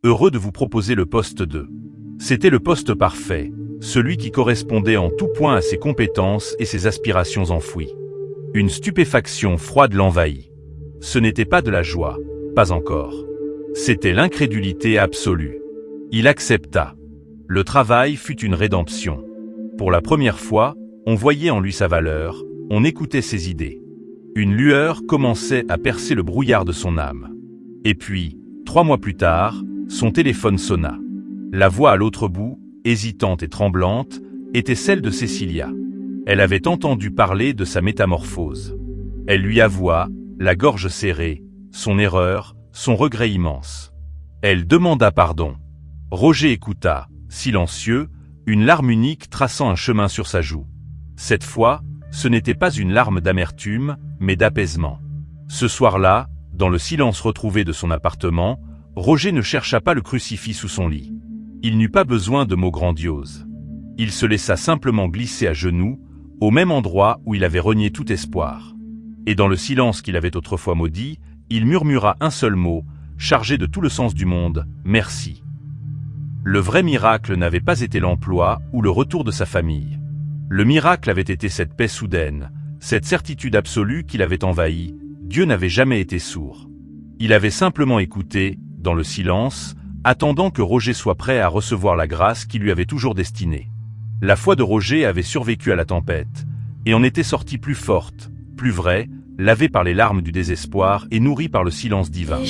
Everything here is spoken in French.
heureux de vous proposer le poste 2. C'était le poste parfait, celui qui correspondait en tout point à ses compétences et ses aspirations enfouies. Une stupéfaction froide l'envahit. Ce n'était pas de la joie, pas encore. C'était l'incrédulité absolue. Il accepta. Le travail fut une rédemption. Pour la première fois, on voyait en lui sa valeur, on écoutait ses idées. Une lueur commençait à percer le brouillard de son âme. Et puis, 3 mois plus tard, son téléphone sonna. La voix à l'autre bout, hésitante et tremblante, était celle de Cécilia. Elle avait entendu parler de sa métamorphose. Elle lui avoua, la gorge serrée, son erreur, son regret immense. Elle demanda pardon. Roger écouta, silencieux, une larme unique traçant un chemin sur sa joue. Cette fois, ce n'était pas une larme d'amertume, mais d'apaisement. Ce soir-là, dans le silence retrouvé de son appartement, Roger ne chercha pas le crucifix sous son lit. Il n'eut pas besoin de mots grandioses. Il se laissa simplement glisser à genoux, au même endroit où il avait renié tout espoir. Et dans le silence qu'il avait autrefois maudit, il murmura un seul mot, chargé de tout le sens du monde, « Merci ». Le vrai miracle n'avait pas été l'emploi ou le retour de sa famille. Le miracle avait été cette paix soudaine, cette certitude absolue qui l'avait envahi. Dieu n'avait jamais été sourd. Il avait simplement écouté, dans le silence, attendant que Roger soit prêt à recevoir la grâce qui lui avait toujours destinée. La foi de Roger avait survécu à la tempête, et en était sortie plus forte, plus vraie, lavée par les larmes du désespoir et nourrie par le silence divin.